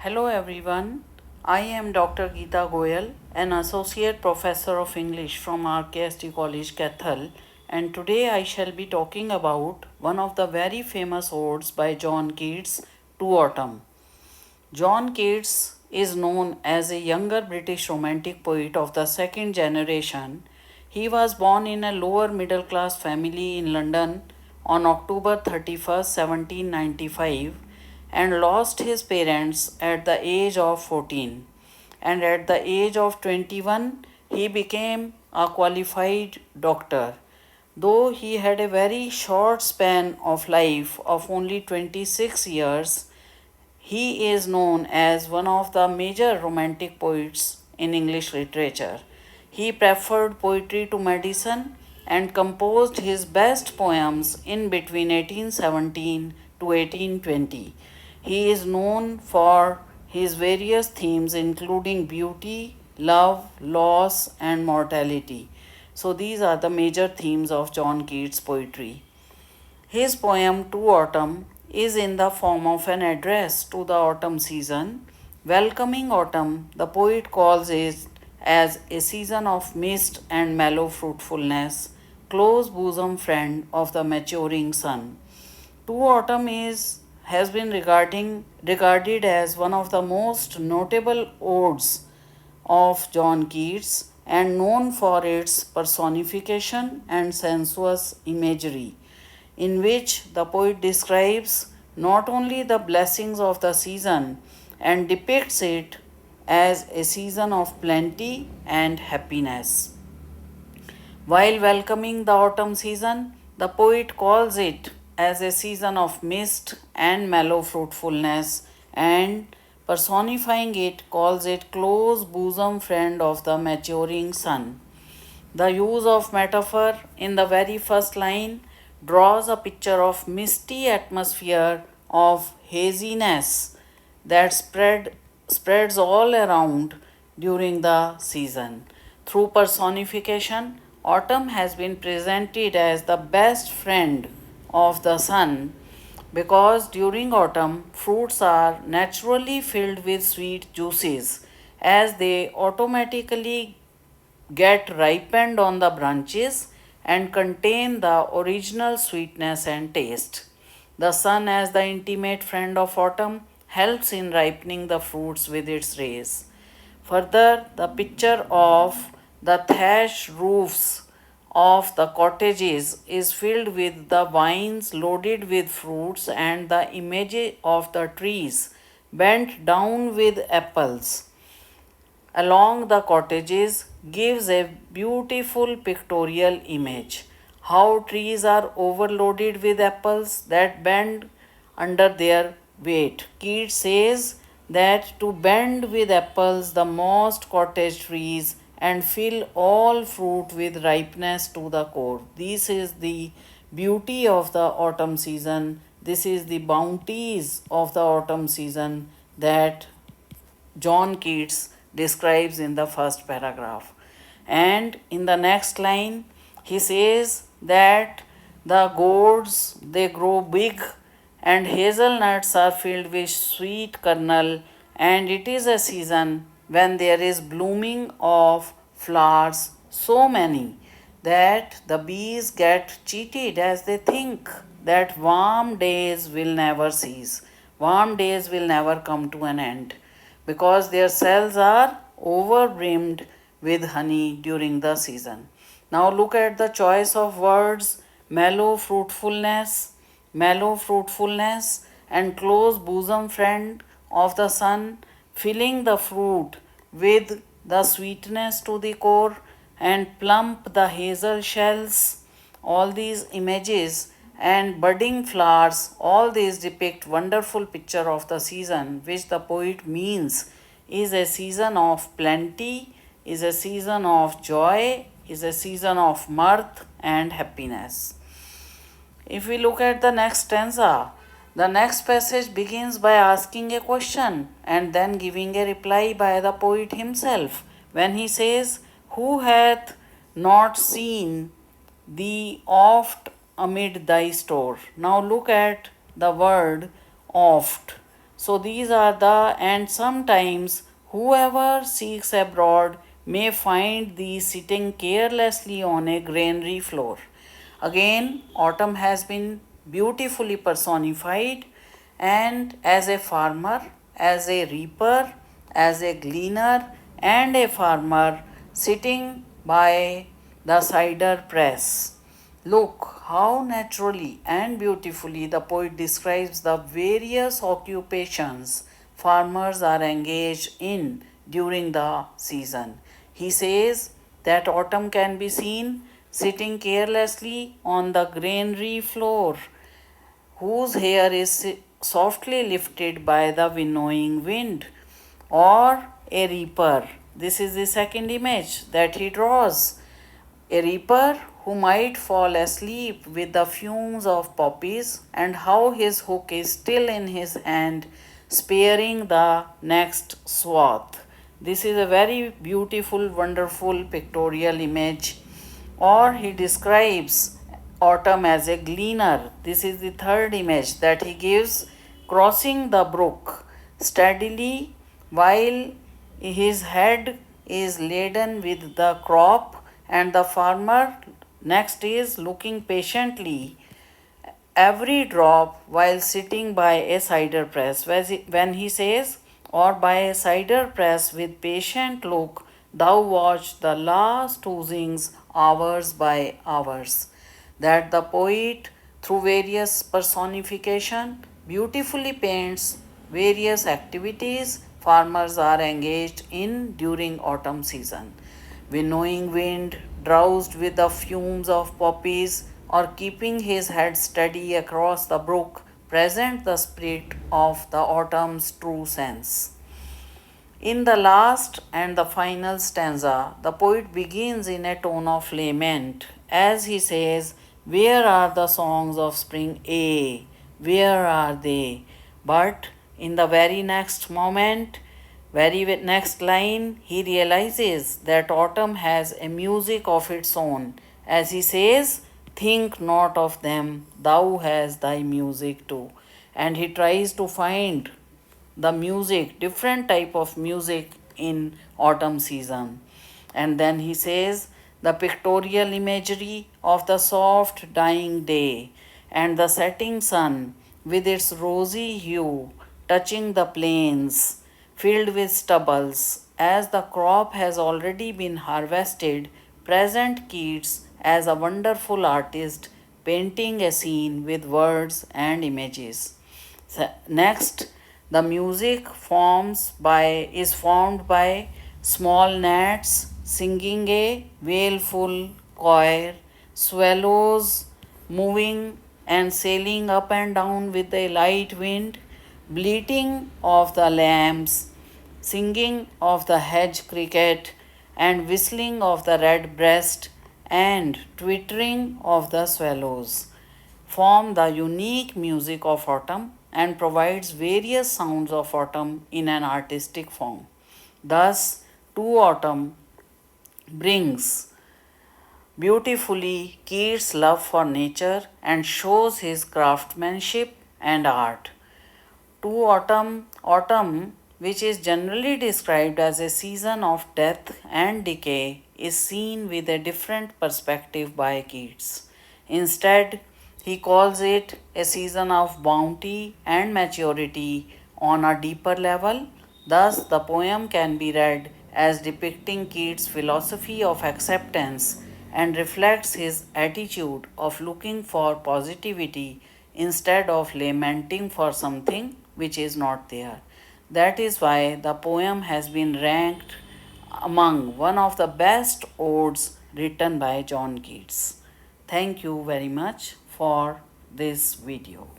Hello everyone. I am Dr. Geeta Goyal, an associate professor of English from RKST College, Kathal, and today I shall be talking about one of the very famous odes by John Keats, To Autumn. John Keats is known as a younger British romantic poet of the second generation. He was born in a lower middle class family in London on October 31st, 1795, and lost his parents at the age of 14. And at the age of 21, he became a qualified doctor. Though he had a very short span of life of only 26 years, he is known as one of the major romantic poets in English literature. He preferred poetry to medicine and composed his best poems in between 1817 to 1820. He is known for his various themes, including beauty, love, loss, and mortality. So, these are the major themes of John Keats' poetry. His poem To Autumn is in the form of an address to the autumn season. Welcoming autumn, the poet calls it as a season of mist and mellow fruitfulness, close bosom friend of the maturing sun. To Autumn has been regarded as one of the most notable odes of John Keats and known for its personification and sensuous imagery, in which the poet describes not only the blessings of the season and depicts it as a season of plenty and happiness. While welcoming the autumn season, the poet calls it as a season of mist and mellow fruitfulness, and personifying it calls it close bosom friend of the maturing sun. The use of metaphor in the very first line draws a picture of misty atmosphere of haziness that spreads all around during the season. Through personification, autumn has been presented as the best friend of the sun because during autumn fruits are naturally filled with sweet juices as they automatically get ripened on the branches and contain the original sweetness and taste. The sun, as the intimate friend of autumn, helps in ripening the fruits with its rays. Further, the picture of the thatched roofs of the cottages is filled with the vines loaded with fruits and the image of the trees bent down with apples along the cottages gives a beautiful pictorial image. How trees are overloaded with apples that bend under their weight. Keats says that to bend with apples the most cottage trees and fill all fruit with ripeness to the core. This is the beauty of the autumn season. This is the bounties of the autumn season that John Keats describes in the first paragraph. And in the next line, he says that the gourds they grow big and hazelnuts are filled with sweet kernel, and it is a season when there is blooming of flowers so many that the bees get cheated as they think that warm days will never cease. Warm days will never come to an end because their cells are overbrimmed with honey during the season. Now look at the choice of words mellow fruitfulness, and close bosom friend of the sun, filling the fruit with the sweetness to the core, and plump the hazel shells. All these images and budding flowers, all these depict wonderful picture of the season which the poet means is a season of plenty, is a season of joy, is a season of mirth and happiness. If we look at the next stanza, the next passage begins by asking a question and then giving a reply by the poet himself when he says, Who hath not seen thee oft amid thy store? Now look at the word oft. So these are the, and sometimes whoever seeks abroad may find these sitting carelessly on a granary floor. Again, autumn has been beautifully personified, and as a farmer, as a reaper, as a gleaner, and a farmer sitting by the cider press. Look how naturally and beautifully the poet describes the various occupations farmers are engaged in during the season. He says that autumn can be seen sitting carelessly on the granary floor, whose hair is softly lifted by the winnowing wind, or a reaper. This is the second image that he draws. A reaper who might fall asleep with the fumes of poppies, and how his hook is still in his hand, sparing the next swath. This is a very beautiful, wonderful pictorial image. Or he describes autumn as a gleaner. This is the third image that he gives, crossing the brook steadily while his head is laden with the crop, and the farmer next is looking patiently every drop while sitting by a cider press. When he says, or by a cider press with patient look, thou watch the last oozings hours by hours. That the poet, through various personification, beautifully paints various activities farmers are engaged in during autumn season. Winnowing wind, drowsed with the fumes of poppies, or keeping his head steady across the brook, present the spirit of the autumn's true sense. In the last and the final stanza, the poet begins in a tone of lament as he says, where are the songs of spring? Where are they? But in the very next moment, very next line, he realizes that autumn has a music of its own. As he says, think not of them, thou hast thy music too. And he tries to find the music, different type of music in autumn season. And then he says the pictorial imagery of the soft dying day and the setting sun with its rosy hue touching the plains filled with stubbles as the crop has already been harvested, present Keats as a wonderful artist painting a scene with words and images. Next, the music is formed by small gnats singing a wailful choir, swallows moving and sailing up and down with a light wind, bleating of the lambs, singing of the hedge cricket, and whistling of the redbreast, and twittering of the swallows form the unique music of autumn and provides various sounds of autumn in an artistic form. Thus, to autumn brings beautifully Keats' love for nature and shows his craftsmanship and art. To autumn, which is generally described as a season of death and decay, is seen with a different perspective by Keats. Instead, he calls it a season of bounty and maturity on a deeper level. Thus, the poem can be read as depicting Keats' philosophy of acceptance and reflects his attitude of looking for positivity instead of lamenting for something which is not there. That is why the poem has been ranked among one of the best odes written by John Keats. Thank you very much for this video.